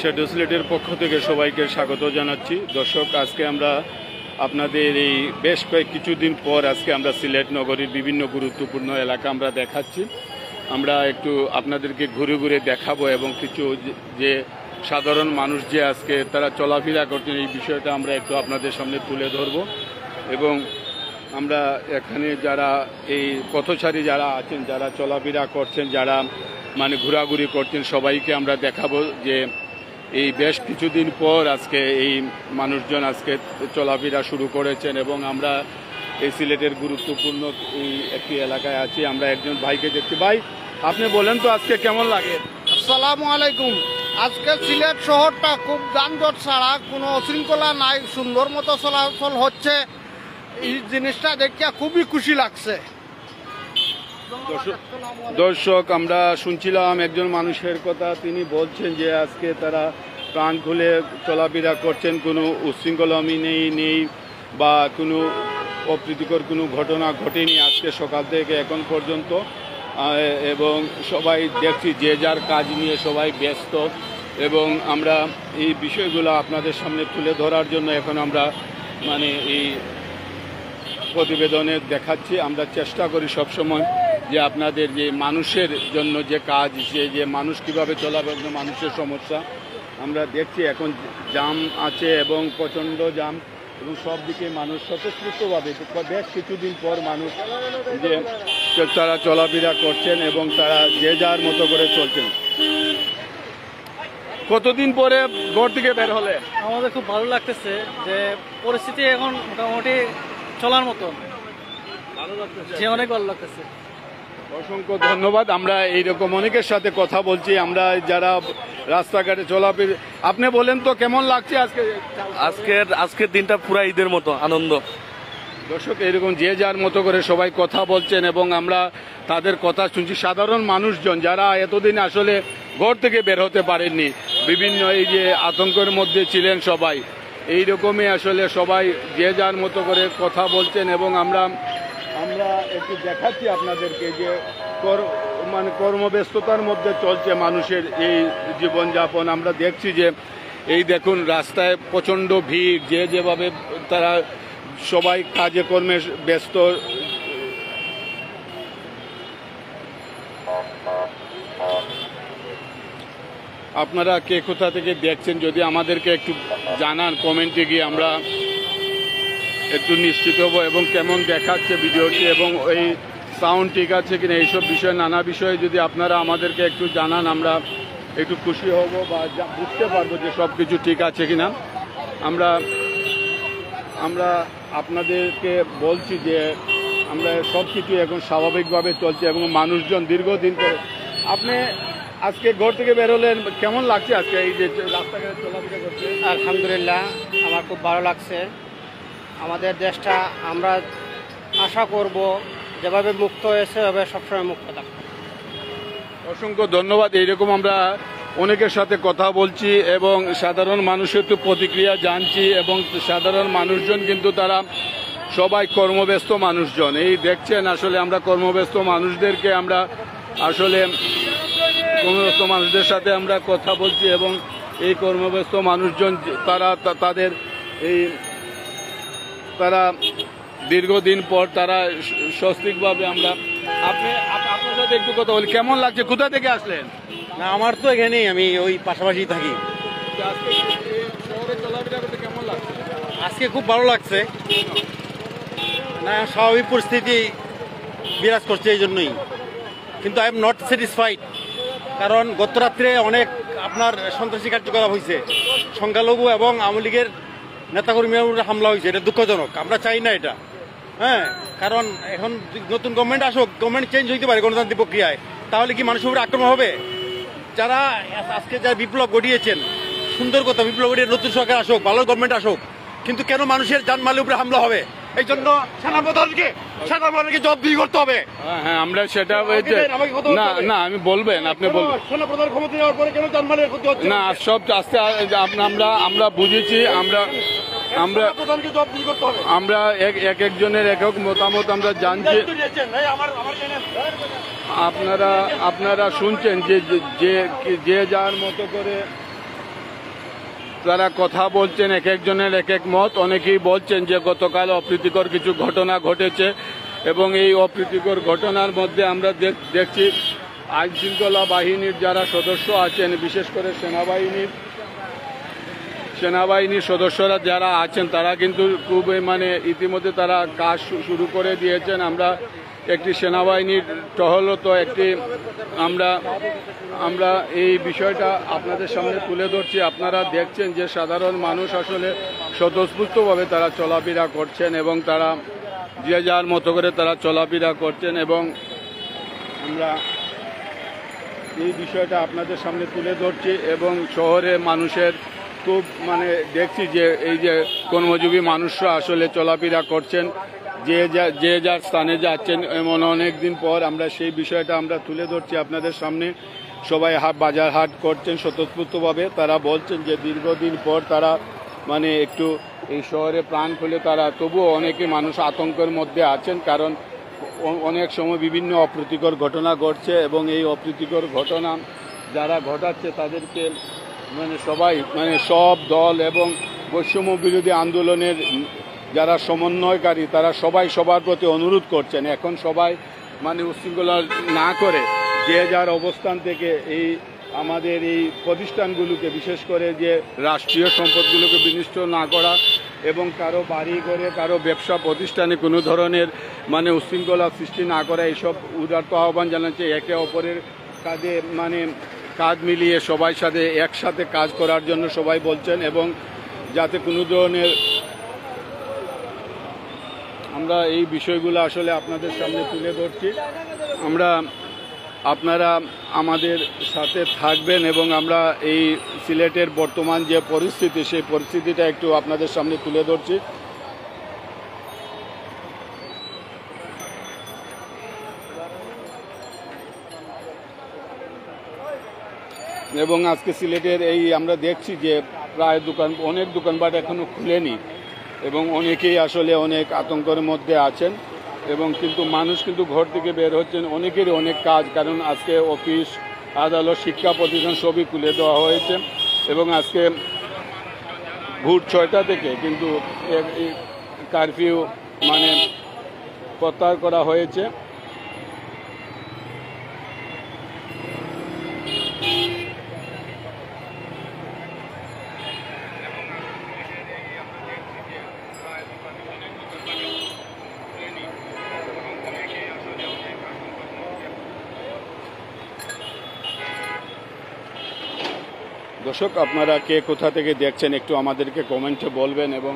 Shadow সিলেটের পক্ষ থেকে সবাইকে স্বাগত জানাচ্ছি। দর্শক, আজকে আমরা আপনাদের এই বেশ কিছুদিন পর আজকে আমরা সিলেট নগরীর বিভিন্ন গুরুত্বপূর্ণ এলাকা আমরা দেখাচ্ছি। আমরা একটু আপনাদেরকে ঘুরে ঘুরে দেখাবো এবং কিছু যে সাধারণ মানুষ যে আজকে তারা চলাফেরা করছেন এই বিষয়টা আমরা একটু আপনাদের সামনে তুলে ধরবো। এবং আমরা এখানে যারা এই পথচারী যারা আছেন, যারা চলাফেরা করছেন, যারা মানে ঘোরাঘুরি করছেন, সবাইকে আমরা দেখাবো যে এই বেশ কিছুদিন পর আজকে এই মানুষজন আজকে চলাফেরা শুরু করেছেন। এবং আমরা এই সিলেটের গুরুত্বপূর্ণ এই একটি এলাকায় আছি। আমরা একজন ভাইকে দেখছি। ভাই, আপনি বলেন তো আজকে কেমন লাগে? আসসালামু আলাইকুম। আজকে সিলেট শহরটা খুব যানজট ছাড়া, কোনো অশৃঙ্খলা নাই, সুন্দর মতো চলাচল হচ্ছে। এই জিনিসটা দেখে খুবই খুশি লাগছে। দর্শক, আমরা শুনছিলাম একজন মানুষের কথা। তিনি বলছেন যে আজকে তারা প্রাণ খুলে চলাফেরা করছেন, কোনো উচ্ছৃঙ্খলামি নেই বা কোনো অপ্রীতিকর কোনো ঘটনা ঘটেনি আজকে সকাল থেকে এখন পর্যন্ত। এবং সবাই দেখছি যে যার কাজ নিয়ে সবাই ব্যস্ত। এবং আমরা এই বিষয়গুলো আপনাদের সামনে তুলে ধরার জন্য এখন আমরা মানে এই প্রতিবেদনে দেখাচ্ছি। আমরা চেষ্টা করি সবসময় যে আপনাদের যে মানুষের জন্য যে কাজ, যে মানুষ কীভাবে চলাফেরা, মানুষের সমস্যা আমরা দেখছি। এখন জাম আছে এবং প্রচণ্ড জাম এবং সব দিকে মানুষ স্বতঃস্ফূর্তভাবে বেশ কিছুদিন পর মানুষ যে তারা চলাফেরা করছেন এবং তারা যে যার মতো করে চলছেন। কতদিন পরে ঘর থেকে বের হলে? আমাদের খুব ভালো লাগতেছে যে পরিস্থিতি এখন মোটামুটি চলার মতো। ভালো লাগতেছে, অনেক ভালো লাগতেছে। অসংখ্য ধন্যবাদ। আমরা এইরকম অনেকের সাথে কথা বলছি, আমরা যারা রাস্তাঘাটে চলাফেরা। আপনি বলেন তো কেমন লাগছে আজকের দিনটা পুরা ঈদের মতো আনন্দ। দর্শক, এরকম যে যার মতো করে সবাই কথা বলছেন এবং আমরা তাদের কথা শুনছি। সাধারণ মানুষজন যারা এতদিন আসলে ঘর থেকে বের হতে পারেননি, বিভিন্ন এই যে আতঙ্কের মধ্যে ছিলেন সবাই, এইরকমই আসলে সবাই যে যার মতো করে কথা বলছেন। এবং আমরা একটু দেখাচ্ছি আপনাদেরকে যে মানে কর্মব্যস্ততার মধ্যে চলছে মানুষের এই জীবনযাপন। আমরা দেখছি যে এই দেখুন রাস্তায় প্রচণ্ড ভিড়, যেভাবে তারা সবাই কাজে কর্মে ব্যস্ত। আপনারা কে কোথা থেকে দেখছেন যদি আমাদেরকে একটু জানান কমেন্টে গিয়ে, আমরা একটু নিশ্চিত হব। এবং কেমন দেখাচ্ছে ভিডিওটি এবং এই সাউন্ড ঠিক আছে কিনা, এইসব বিষয়ে নানা বিষয়ে যদি আপনারা আমাদেরকে একটু জানান, আমরা একটু খুশি হব বা বুঝতে পারবো যে সব কিছু ঠিক আছে কিনা। আমরা আপনাদেরকে বলছি যে আমরা সব কিছু এখন স্বাভাবিকভাবে চলছে এবং মানুষজন দীর্ঘদিন পরে। আপনি আজকে ঘর থেকে বেরোলেন, কেমন লাগছে আজকে এই যে রাস্তাঘাটে চলাফেরা করছে? আলহামদুলিল্লাহ, আমার খুব ভালো লাগছে। আমাদের দেশটা আমরা আশা করব যেভাবে মুক্ত হয়েছে এভাবে সবসময় মুক্ত থাকবে। অসংখ্য ধন্যবাদ। এইরকম আমরা অনেকের সাথে কথা বলছি এবং সাধারণ মানুষের তো প্রতিক্রিয়া জানছি। এবং সাধারণ মানুষজন কিন্তু তারা সবাই কর্মব্যস্ত মানুষজন। এই দেখছেন আসলে আমরা কর্মব্যস্ত মানুষদেরকে আমরা আসলে কর্মব্যস্ত মানুষদের সাথে আমরা কথা বলছি। এবং এই কর্মব্যস্ত মানুষজন তারা দীর্ঘদিন পর তারা স্বস্তিকভাবে আমরা আপনার সাথে একটু কথা বলি। কেমন লাগছে? কোথা থেকে আসলেন? না, আমার তো এখানেই, আমি ওই পাশাপাশি থাকি। শহরে চলাফেরা করতে কেমন লাগছে? আজকে খুব ভালো লাগছে। না, স্বাভাবিক পরিস্থিতি বিরাজ করছে এই জন্যই। কিন্তু আই এম নট স্যাটিসফাইড, কারণ গত রাত্রে অনেক আপনার সন্ত্রাসী কার্যকলাপ হয়েছে, সংখ্যালঘু এবং আওয়ামী লীগের নেতাকর্মীর উপরে হামলা হয়েছে। এটা দুঃখজনক, আমরা চাই না এটা। হ্যাঁ, কারণ এখন নতুন গভর্নমেন্ট আসুক, গভর্নমেন্ট চেঞ্জ হইতে পারে গণতান্ত্রিক প্রক্রিয়ায়, তাহলে কি মানুষের উপরে আক্রমণ হবে? যারা আজকে যারা বিপ্লব ঘটিয়েছেন, সুন্দর কথা, বিপ্লব ঘটিয়ে নতুন সরকার আসুক, ভালো গভর্নমেন্ট আসুক, কিন্তু কেন মানুষের জানমালের উপরে হামলা হবে? এই জন্য সেনাপ্রধানকে জবাবদিহি করতে হবে। হ্যাঁ, আমরা সেটা না আমি বলবেন, আপনি বলবেন। সেনাপ্রধান ক্ষমতা নেওয়ার পরে কেন জানমালের ক্ষতি হচ্ছে? না, সব আস্তে আমরা বুঝেছি। আমরা এক একজনের একক মতামত আমরা জানছি। আপনারা শুনছেন যে যার মতো করে তারা কথা বলছেন, এক একজনের এক এক মত। অনেকেই বলছেন যে গতকাল অপ্রীতিকর কিছু ঘটনা ঘটেছে এবং এই অপ্রীতিকর ঘটনার মধ্যে আমরা দেখছি আইন শৃঙ্খলা বাহিনীর যারা সদস্য আছেন, বিশেষ করে সেনাবাহিনীর সদস্যরা যারা আছেন তারা কিন্তু খুব মানে ইতিমধ্যে তারা কাজ শুরু করে দিয়েছেন। আমরা একটি সেনাবাহিনীর টহলরত একটি আমরা এই বিষয়টা আপনাদের সামনে তুলে ধরছি। আপনারা দেখছেন যে সাধারণ মানুষ আসলে স্বতঃস্ফূর্তভাবে তারা চলাফেরা করছেন এবং তারা যে যার মতো করে তারা চলাফেরা করছেন এবং আমরা এই বিষয়টা আপনাদের সামনে তুলে ধরছি এবং শহরে মানুষের খুব মানে দেখছি যে এই যে কর্মজীবী মানুষরা আসলে চলাফেরা করছেন, যে যার স্থানে যাচ্ছেন। এমন অনেক দিন পর আমরা সেই বিষয়টা আমরা তুলে ধরছি আপনাদের সামনে। সবাই বাজার হাট করছেন স্বতঃস্ফূর্তভাবে। তারা বলছেন যে দীর্ঘদিন পর তারা মানে একটু এই শহরে প্রাণ খুলে তারা, তবুও অনেকে মানুষ আতঙ্কের মধ্যে আছেন, কারণ অনেক সময় বিভিন্ন অপ্রীতিকর ঘটনা ঘটছে এবং এই অপ্রীতিকর ঘটনা যারা ঘটাচ্ছে তাদেরকে মানে সবাই মানে সব দল এবং বৈষম্য বিরোধী আন্দোলনের যারা সমন্বয়কারী তারা সবাই সবার প্রতি অনুরোধ করছেন এখন সবাই মানে উচ্ছৃঙ্খলা না করে যে যার অবস্থান থেকে এই আমাদের এই প্রতিষ্ঠানগুলোকে, বিশেষ করে যে রাষ্ট্রীয় সম্পদগুলোকে বিনষ্ট না করা এবং কারো বাড়ি ঘরে কারো ব্যবসা প্রতিষ্ঠানে কোনো ধরনের মানে উচ্ছৃঙ্খলা সৃষ্টি না করা, এইসব উদারত আহ্বান জানাচ্ছে। একে অপরের কাঁধে মানে কাঁধ মিলিয়ে সবাই সাথে একসাথে কাজ করার জন্য সবাই বলছেন এবং যাতে কোনো ধরনের আমরা এই বিষয়গুলো আসলে আপনাদের সামনে তুলে ধরছি। আপনারা আমাদের সাথে থাকবেন এবং আমরা এই সিলেটের বর্তমান যে পরিস্থিতি সেই পরিস্থিতিটা একটু আপনাদের সামনে তুলে ধরছি। এবং আজকে সিলেটের এই আমরা দেখছি যে প্রায় অনেক দোকানপাট এখনো খুলেনি এবং অনেকেই আসলে অনেক আতঙ্কের মধ্যে আছেন এবং কিন্তু মানুষ কিন্তু ঘর থেকে বের হচ্ছেন, অনেকেরই অনেক কাজ, কারণ আজকে অফিস আদালত শিক্ষা প্রতিষ্ঠান সবই খুলে দেওয়া হয়েছে এবং আজকে ভোর 6টা থেকে কিন্তু কারফিউ মানে প্রত্যাহার করা হয়েছে। দর্শক, আপনারা কে কোথা থেকে দেখছেন একটু আমাদেরকে কমেন্টে বলবেন এবং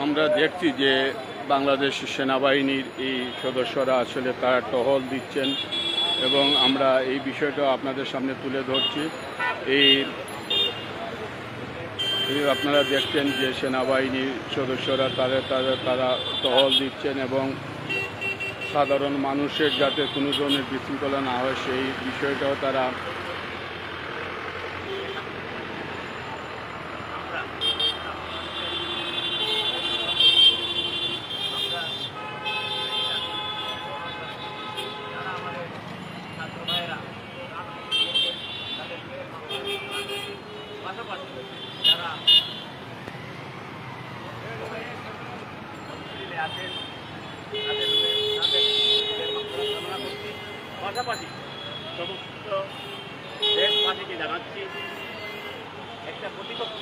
আমরা দেখছি যে বাংলাদেশ সেনাবাহিনীর এই সদস্যরা আসলে তারা টহল দিচ্ছেন এবং আমরা এই বিষয়টা আপনাদের সামনে তুলে ধরছি। এই আপনারা দেখছেন যে সেনাবাহিনীর সদস্যরা তারা টহল দিচ্ছেন এবং সাধারণ মানুষের যাতে কোনো ধরনের বিশৃঙ্খলা না হয় সেই বিষয়টাও তারা পাশাপাশি সমস্ত দেশবাসীকে জানাচ্ছি একটা প্রতিপক্ষ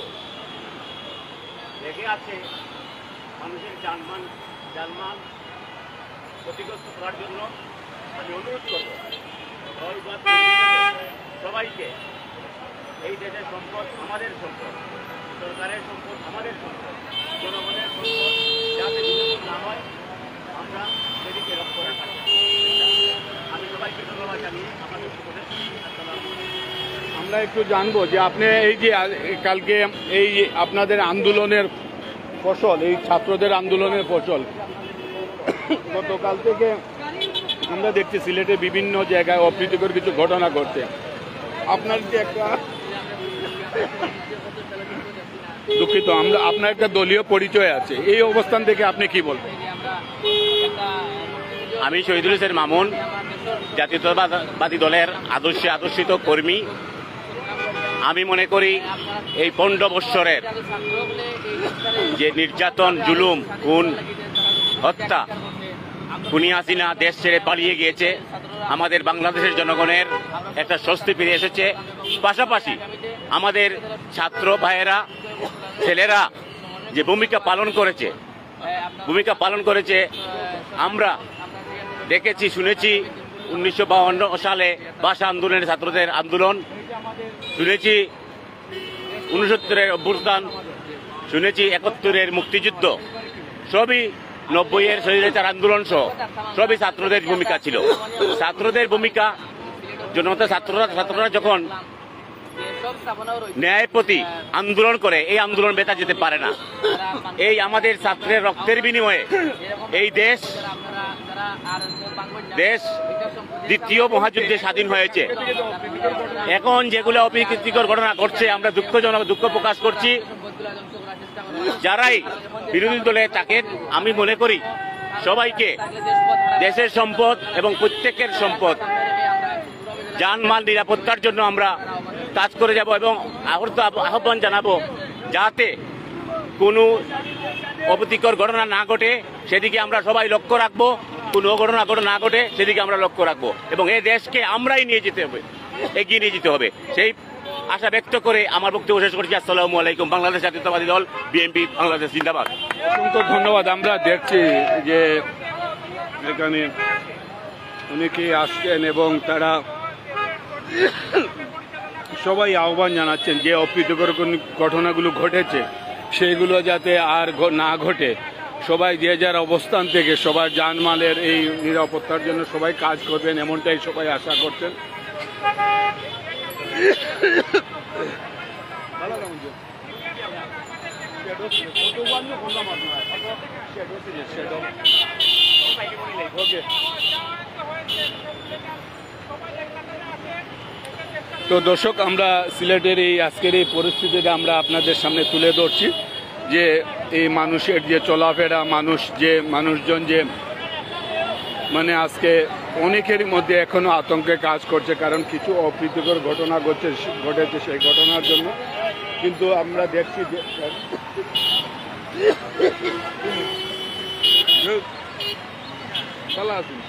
লেগে আছে মানুষের জানমাল ক্ষতিগ্রস্ত করার জন্য। আমি অনুরোধ করব সবাইকে, এই দেশের সম্পদ আমাদের সম্পদ, সরকারের সম্পদ আমাদের সম্পদ, জনগণের সম্পদ যাতে বিনিয়োগ না হয় আমরা সেদিকে লক্ষ্য রাখা। আমি সবাইকে ধন্যবাদ জানিয়ে আমাদের আমরা একটু জানবো যে আপনি এই যে কালকে এই আপনাদের আন্দোলনের ফসল, এই ছাত্রদের আন্দোলনের ফসল গতকাল থেকে আমরা দেখছি সিলেটে বিভিন্ন জায়গায় অপ্রীতিকর কিছু ঘটনা ঘটছে। আপনার যে একটা দুঃখিত, আপনার একটা দলীয় পরিচয় আছে, এই অবস্থান থেকে আপনি কি বলবেন? আমি শহীদুল হোসেন মামুন, জাতীয়তাবাদী দলের আদর্শিত কর্মী। আমি মনে করি এই 15 বৎসরের যে নির্যাতন, জুলুম, খুন, হত্যা, খুনি হাসিনা দেশ ছেড়ে পালিয়ে গিয়েছে, আমাদের বাংলাদেশের জনগণের একটা স্বস্তি ফিরে এসেছে। পাশাপাশি আমাদের ছাত্র ভাইয়েরা, ছেলেরা যে ভূমিকা পালন করেছে আমরা দেখেছি, শুনেছি। 1952 সালে ভাষা আন্দোলনের ছাত্রদের আন্দোলন শুনেছি, 69-এর অভ্যুত্থান শুনেছি, 71-এর মুক্তিযুদ্ধ, সবই 90-এর স্বৈরাচার আন্দোলন সহ সবই ছাত্রদের ভূমিকা ছিল। ছাত্রদের ভূমিকা জনতা ছাত্ররা যখন ন্যায় প্রতি আন্দোলন করে, এই আন্দোলন বেতা যেতে পারে না। এই আমাদের ছাত্রের রক্তের বিনিময়ে এই দেশ দ্বিতীয় মহাযুদ্ধে স্বাধীন হয়েছে। এখন যেগুলো অপ্রীতিকর ঘটনা ঘটছে, আমরা দুঃখ প্রকাশ করছি। যারাই বিরোধী দলে থাকেন, আমি মনে করি সবাইকে দেশের সম্পদ এবং প্রত্যেকের সম্পদ, জানমাল নিরাপত্তার জন্য আমরা কাজ করে যাব এবং আহ্বান জানাবো যাতে কোনো অপ্রীতিকর ঘটনা না ঘটে, সেদিকে আমরা সবাই লক্ষ্য রাখবো। কোনো ঘটনা না ঘটে সেদিকে আমরা লক্ষ্য রাখবো এবং এই দেশকে আমরাই এগিয়ে নিয়ে যেতে হবে। সেই আশা ব্যক্ত করে আমার বক্তব্য শেষ করছি। আসসালামু আলাইকুম। বাংলাদেশ জাতীয়তাবাদী দল, বিএনপি, বাংলাদেশ জিন্দাবাদ। অসংখ্য ধন্যবাদ। আমরা দেখছি যে এখানে অনেকেই আসছেন এবং তারা সবাই আহ্বান জানাচ্ছেন যে অপ্রীতিকর ঘটনাগুলো ঘটেছে সেইগুলো যাতে আর না ঘটে। সবাই যে যার অবস্থান থেকে সবার জানমালের এই নিরাপত্তার জন্য সবাই কাজ করবেন, এমনটাই সবাই আশা করছেন। তো দর্শক, আমরা সিলেটের এই আজকের এই পরিস্থিতিটা আমরা আপনাদের সামনে তুলে ধরছি যে এই মানুষের যে চলাফেরা, মানুষজন যে মানে আজকে অনেকেরই মধ্যে এখনো আতঙ্কে কাজ করছে, কারণ কিছু অপ্রীতিকর ঘটনা ঘটেছে সেই ঘটনার জন্য। কিন্তু আমরা দেখছি যে ভালো আছেন।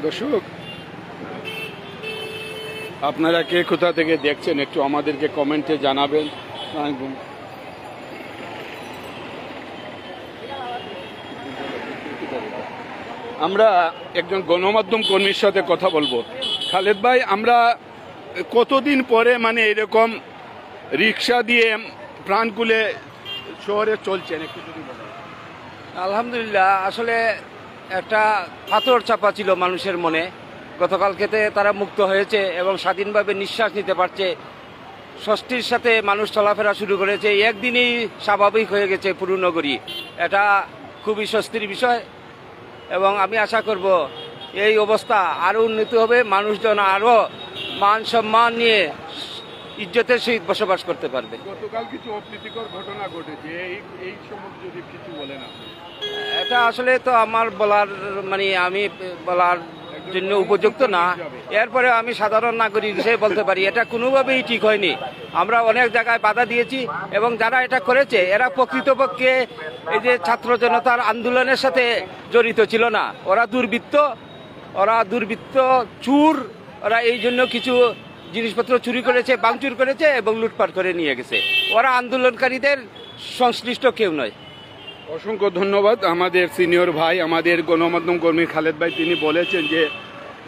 দর্শক, আপনারা কে কোথা থেকে দেখছেন একটু আমাদেরকে কমেন্টে জানাবেন। আমরা একজন গণমাধ্যম কর্মীর সাথে কথা বলবো। খালেদ ভাই, আমরা কতদিন পরে মানে এরকম রিক্সা দিয়ে প্রাণকুলে শহরে চলছেন, একটু যদি বলেন। আলহামদুলিল্লাহ, আসলে একটা পাথর চাপা ছিল মানুষের মনে। গতকালকেতে তারা মুক্ত হয়েছে এবং স্বাধীনভাবে নিঃশ্বাস নিতে পারছে। স্বস্তির সাথে মানুষ চলাফেরা শুরু করেছে। একদিনই স্বাভাবিক হয়ে গেছে পুরো নগরী। এটা খুবই স্বস্তির বিষয় এবং আমি আশা করব এই অবস্থা আরও উন্নতি হবে, মানুষজন আরও মান সম্মান নিয়ে ইজ্জতের সহিত বসবাস করতে পারবে। গতকাল কিছু অপ্রীতিকর ঘটনা ঘটেছে, এই সম্বন্ধে যদি কিছু বলেন। এটা আসলে তো আমার বলার আমি বলার জন্য উপযুক্ত না। এরপরে আমি সাধারণ নাগরিক হিসেবে বলতে পারি এটা কোনোভাবেই ঠিক হয়নি। আমরা অনেক জায়গায় বাধা দিয়েছি এবং যারা এটা করেছে এরা প্রকৃতপক্ষে এই যে ছাত্র জনতার আন্দোলনের সাথে জড়িত ছিল না। ওরা দুর্বৃত্ত চুর। ওরা এই জন্য কিছু জিনিসপত্র চুরি করেছে, ভাঙচুর করেছে এবং লুটপাট করে নিয়ে গেছে। ওরা আন্দোলনকারীদের সংশ্লিষ্ট কেউ নয়। অসংখ্য ধন্যবাদ আমাদের সিনিয়র ভাই, আমাদের গণমাধ্যম কর্মী খালেদ ভাই। তিনি বলেছেন যে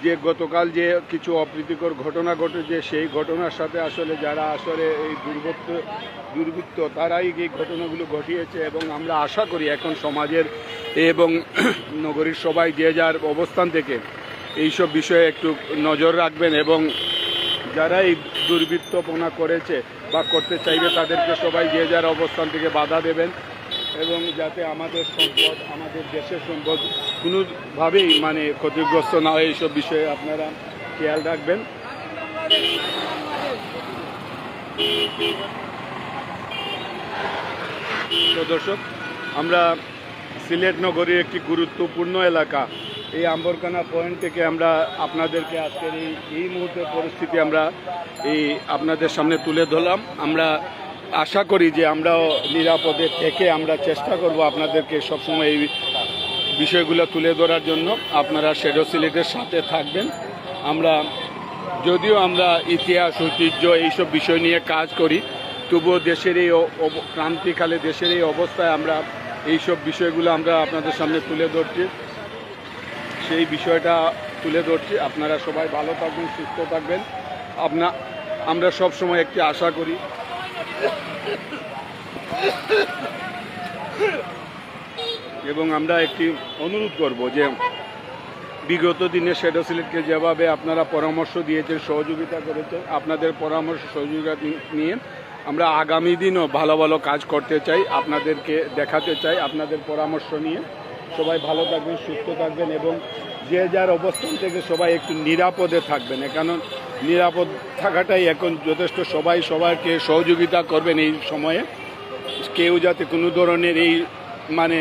যে গতকাল যে কিছু অপ্রীতিকর ঘটনা ঘটেছে, সেই ঘটনার সাথে আসলে যারা আসলে এই দুর্বৃত্ত তারাই এই ঘটনাগুলো ঘটিয়েছে। এবং আমরা আশা করি এখন সমাজের এবং নগরীর সবাই যে যার অবস্থান থেকে এইসব বিষয়ে একটু নজর রাখবেন এবং যারা এই দুর্বৃত্তপনা করেছে বা করতে চাইবে তাদেরকে সবাই যে যার অবস্থান থেকে বাধা দেবেন এবং যাতে আমাদের সম্পদ, আমাদের দেশের সম্পদ কোনোভাবেই মানে ক্ষতিগ্রস্ত না হয়, এইসব বিষয়ে আপনারা খেয়াল রাখবেন। তো দর্শক, আমরা সিলেট নগরীর একটি গুরুত্বপূর্ণ এলাকা এই আম্বরখানা পয়েন্ট থেকে আমরা আপনাদেরকে আজকের এই মুহূর্তের পরিস্থিতি আমরা আপনাদের সামনে তুলে ধরলাম। আমরা আশা করি যে আমরাও নিরাপদে থেকে আমরা চেষ্টা করব আপনাদেরকে সবসময় এই বিষয়গুলো তুলে ধরার জন্য। আপনারা শ্যাডো সিলেটের সাথে থাকবেন। যদিও আমরা ইতিহাস, ঐতিহ্য এইসব বিষয় নিয়ে কাজ করি, তবুও দেশের এই ক্রান্তিকালে দেশের এই অবস্থায় আমরা এইসব বিষয়গুলো আমরা আপনাদের সামনে তুলে ধরছি, সেই বিষয়টা তুলে ধরছি। আপনারা সবাই ভালো থাকবেন, সুস্থ থাকবেন। আমরা সব সময় একটি আশা করি এবং আমরা একটি অনুরোধ করব যে বিগত দিনে শ্যাডো সিলেটকে যেভাবে আপনারা পরামর্শ দিয়েছেন, সহযোগিতা করেছেন, আপনাদের পরামর্শ সহযোগিতা নিয়ে আমরা আগামী দিনও ভালো ভালো কাজ করতে চাই, আপনাদেরকে দেখাতে চাই। আপনাদের পরামর্শ নিয়ে সবাই ভালো থাকবেন, সুস্থ থাকবেন এবং যে যার অবস্থান থেকে সবাই একটু নিরাপদে থাকবেন। কারণ নিরাপদ থাকাটাই এখন যথেষ্ট। সবাই সবাইকে সহযোগিতা করবেন এই সময়ে, কেউ যাতে কোনো ধরনের এই মানে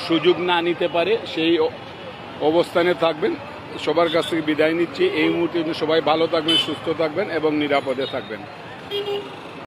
সুযোগ না নিতে পারে সেই অবস্থানে থাকবেন। সবার কাছ থেকে বিদায় নিচ্ছি এই মুহূর্তে। সবাই ভালো থাকবেন, সুস্থ থাকবেন এবং নিরাপদে থাকবেন।